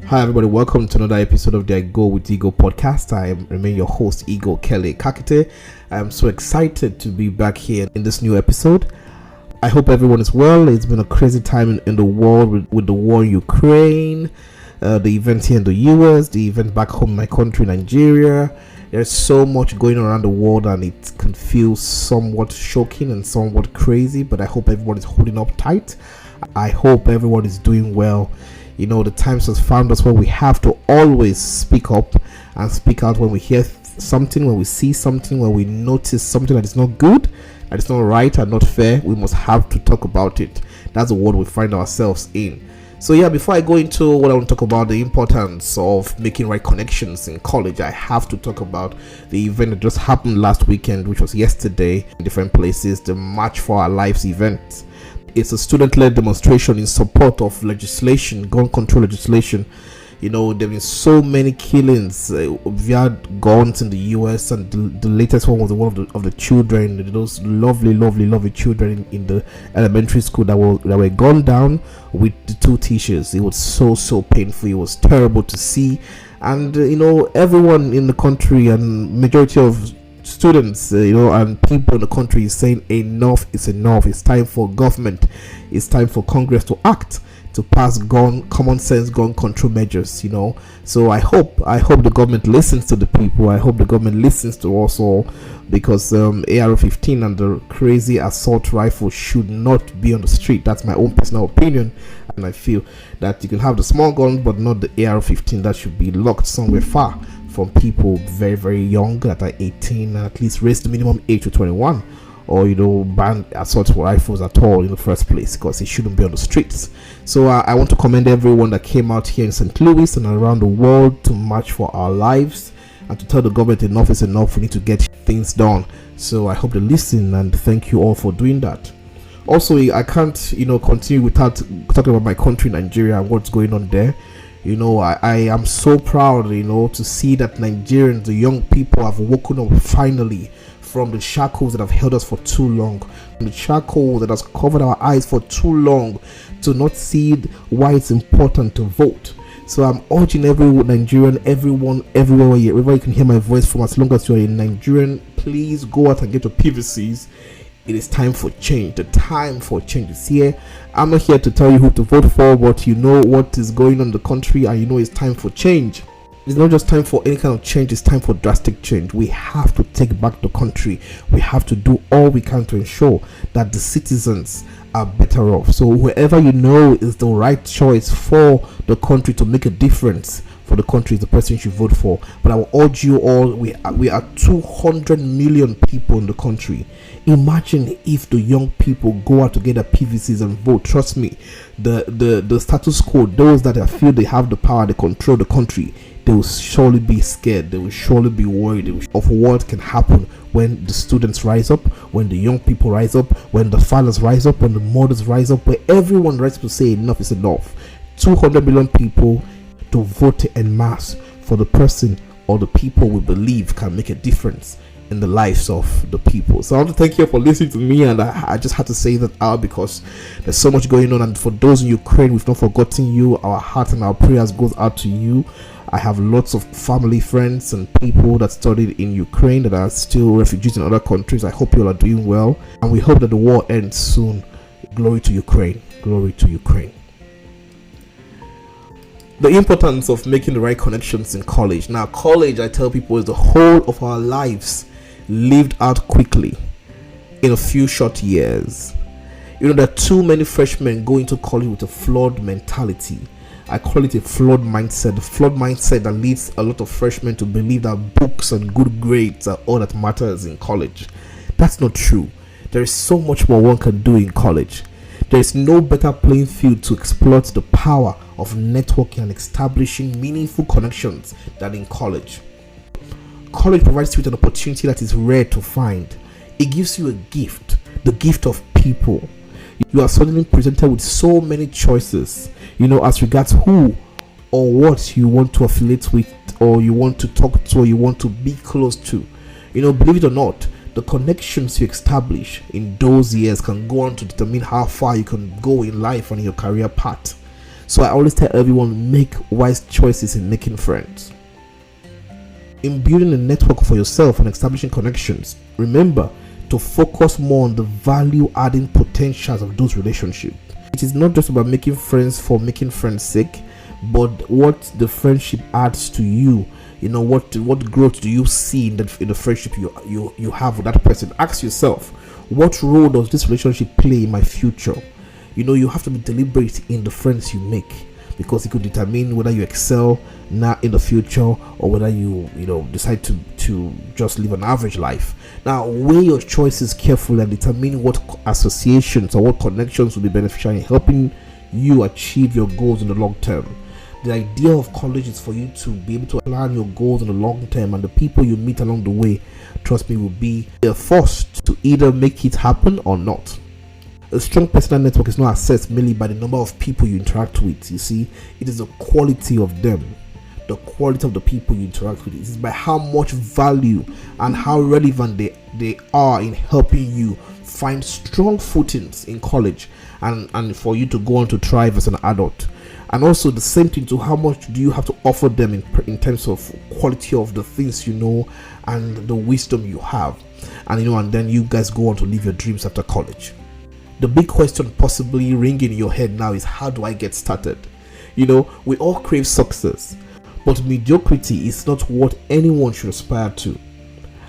Hi everybody, welcome to another episode of the I Go With Ego podcast. I remain your host, Ego Kelly Kakite. I am so excited to be back here in this new episode. I hope everyone is well. It's been a crazy time in the world with the war in Ukraine, the events here in the US, the event back home in my country, Nigeria. There's so much going on around the world and it can feel somewhat shocking and somewhat crazy, but I hope everyone is holding up tight. I hope everyone is doing well. You know, the times has found us where we have to always speak up and speak out when we hear something, when we see something, when we notice something that is not good, that is not right and not fair. We must have to talk about it. That's the world we find ourselves in. So yeah, before I go into what I want to talk about, the importance of making right connections in college, I have to talk about the event that just happened last weekend, which was yesterday in different places, the March for Our Lives event. It's a student-led demonstration in support of legislation, gun control legislation. You know, there have been so many killings via guns in the US, and the latest one was the one of the children, those lovely children in the elementary school that were gunned down with the two teachers. It was so painful. It was terrible to see, and you know, everyone in the country and majority of students, and people in the country is saying enough is enough. It's time for government, it's time for Congress to act, to pass common sense gun control measures. So I hope the government listens to the people. I hope the government listens to us all, because AR-15 and the crazy assault rifle should not be on the street. That's my own personal opinion, and I feel that you can have the small gun but not the AR-15. That should be locked somewhere far from people very young that are 18, and at least raise the minimum age to 21, or ban assault rifles at all in the first place, because it shouldn't be on the streets. So I want to commend everyone that came out here in St. Louis and around the world to march for our lives and to tell the government enough is enough. We need to get things done. So I hope they listen, and thank you all for doing that. Also, I can't continue without talking about my country, Nigeria, and what's going on there. I am so proud, to see that Nigerians, the young people, have woken up finally from the shackles that have held us for too long, from the shackles that has covered our eyes for too long, to not see why it's important to vote. So I'm urging every Nigerian, everyone, everywhere you can hear my voice from, as long as you're a Nigerian, please go out and get your PVCs. It is time for change. The time for change is here. I'm not here to tell you who to vote for, but you know what is going on in the country, and you know it's time for change. It's not just time for any kind of change, it's time for drastic change. We have to take back the country. We have to do all we can to ensure that the citizens are better off. So whoever is the right choice for the country to make a difference for the country is the person you should vote for. But I will urge you all, we are 200 million people in the country. Imagine if the young people go out to get their PVCs and vote. Trust me, the status quo, those that feel they have the power, they control the country, they will surely be scared. They will surely be worried of what can happen when the students rise up, when the young people rise up, when the fathers rise up, when the mothers rise up, where everyone rises to say enough is enough. 200 million people to vote en masse for the person or the people we believe can make a difference in the lives of the people. So I want to thank you for listening to me, and I just had to say that out because there's so much going on. And for those in Ukraine, we've not forgotten you. Our heart and our prayers goes out to you. I have lots of family, friends, and people that studied in Ukraine that are still refugees in other countries. I hope you all are doing well, and we hope that the war ends soon. Glory to Ukraine. Glory to Ukraine. The importance of making the right connections in college. Now, college, I tell people, is the whole of our lives lived out quickly in a few short years. There are too many freshmen going to college with a flawed mentality. I call it a flawed mindset. The flawed mindset that leads a lot of freshmen to believe that books and good grades are all that matters in college. That's not true. There is so much more one can do in college. There is no better playing field to exploit the power of networking and establishing meaningful connections than in college. College provides you with an opportunity that is rare to find. It gives you a gift, the gift of people. You are suddenly presented with so many choices, as regards who or what you want to affiliate with, or you want to talk to, or you want to be close to. Believe it or not, the connections you establish in those years can go on to determine how far you can go in life and in your career path. So I always tell everyone, make wise choices in making friends. In building a network for yourself and establishing connections, remember to focus more on the value adding potentials of those relationships. It is not just about making friends for making friends' sake, but what the friendship adds to you. What growth do you see in the friendship you have with that person? Ask yourself, what role does this relationship play in my future? You have to be deliberate in the friends you make, because it could determine whether you excel now in the future, or whether you decide to just live an average life. Now, weigh your choices carefully and determine what associations or what connections will be beneficial in helping you achieve your goals in the long term. The idea of college is for you to be able to plan your goals in the long term, and the people you meet along the way, trust me, will be forced to either make it happen or not. A strong personal network is not assessed merely by the number of people you interact with. You see, it is the quality of them, the quality of the people you interact with. It is by how much value and how relevant they are in helping you find strong footings in college and for you to go on to thrive as an adult. And also the same thing to how much do you have to offer them in terms of quality of the things and the wisdom you have. And then you guys go on to live your dreams after college. The big question possibly ringing in your head now is, how do I get started? We all crave success, but mediocrity is not what anyone should aspire to.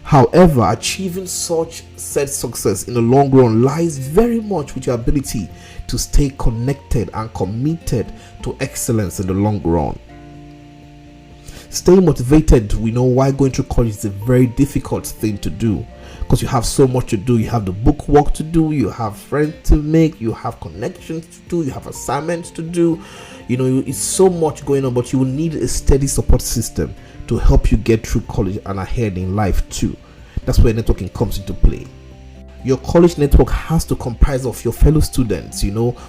However, achieving such said success in the long run lies very much with your ability to stay connected and committed to excellence in the long run. Staying motivated, while going through college is a very difficult thing to do, because you have so much to do. You have the book work to do, you have friends to make, you have connections to do, you have assignments to do. It's so much going on, but you will need a steady support system to help you get through college and ahead in life too. That's where networking comes into play. Your college network has to comprise of your fellow students,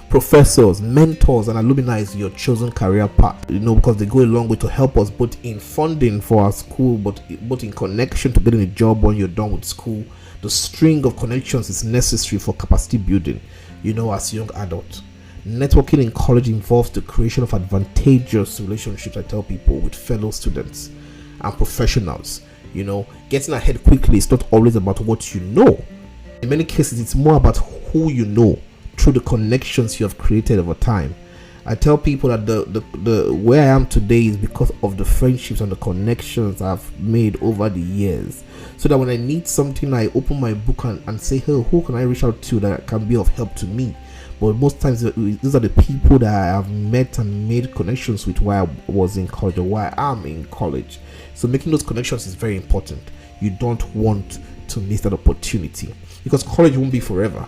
professors, mentors, and alumni in your chosen career path, because they go a long way to help us both in funding for our school, but both in connection to getting a job when you're done with school. The string of connections is necessary for capacity building, as a young adult. Networking in college involves the creation of advantageous relationships, I tell people, with fellow students and professionals. Getting ahead quickly is not always about what you know. In many cases, it's more about who you know through the connections you have created over time. I tell people that the where I am today is because of the friendships and the connections I've made over the years. So that when I need something, I open my book and say, hey, who can I reach out to that can be of help to me? But most times, these are the people that I have met and made connections with while I was in college or while I am in college. So making those connections is very important. You don't want to miss that opportunity, because college won't be forever.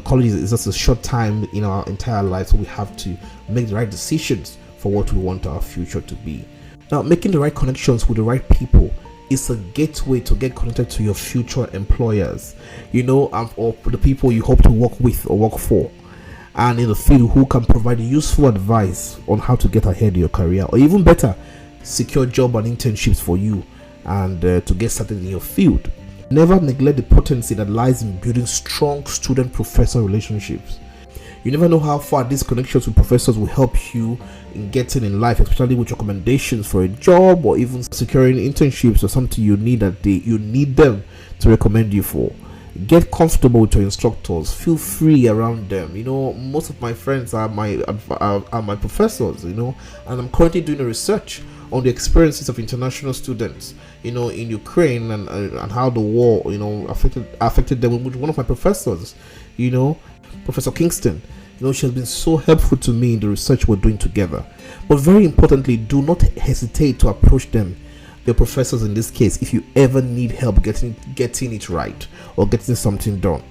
College is just a short time in our entire life, so we have to make the right decisions for what we want our future to be. Now, making the right connections with the right people is a gateway to get connected to your future employers, or the people you hope to work with or work for, and in the field who can provide useful advice on how to get ahead in your career, or even better, secure job and internships for you and to get started in your field. Never neglect the potency that lies in building strong student-professor relationships. You never know how far these connections with professors will help you in getting in life, especially with recommendations for a job or even securing internships or something you need you need them to recommend you for. Get comfortable with your instructors. Feel free around them. Most of my friends are my professors. And I'm currently doing a research on the experiences of international students, in Ukraine and how the war, affected them. With one of my professors, Professor Kingston, she has been so helpful to me in the research we're doing together. But very importantly, do not hesitate to approach them, your professors in this case, if you ever need help getting it right or getting something done.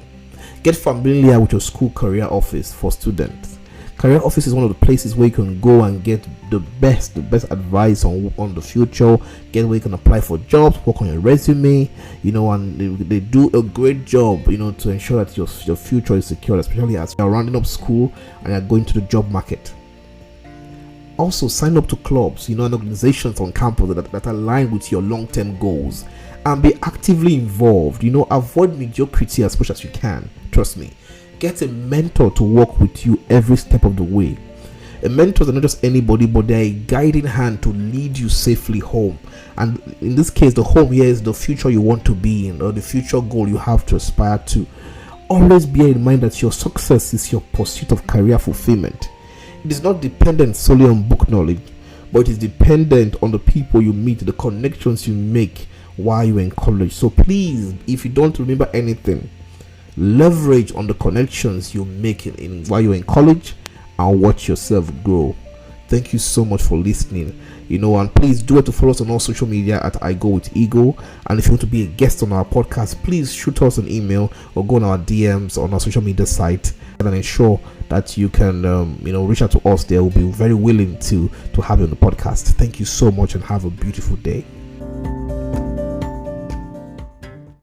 Get familiar with your school career office for students. Career office is one of the places where you can go and get the best advice on the future, get where you can apply for jobs, work on your resume, and they do a great job, to ensure that your future is secure, especially as you're rounding up school and you're going to the job market. Also, sign up to clubs, and organizations on campus that align with your long-term goals, and be actively involved. Avoid mediocrity as much as you can. Trust me. Get a mentor to work with you every step of the way. A mentor is not just anybody, but they're a guiding hand to lead you safely home. And in this case, the home here is the future you want to be in, or the future goal you have to aspire to. Always bear in mind that your success is your pursuit of career fulfillment. It is not dependent solely on book knowledge, but it is dependent on the people you meet, the connections you make while you're in college. So please, if you don't remember anything, leverage on the connections you make while you're in college and watch yourself grow. Thank you so much for listening. And please do it to follow us on all social media at I Go With Ego. And if you want to be a guest on our podcast, please shoot us an email or go on our DMs on our social media site, and ensure that you can reach out to us. They will be very willing to have you on the podcast. Thank you so much and have a beautiful day.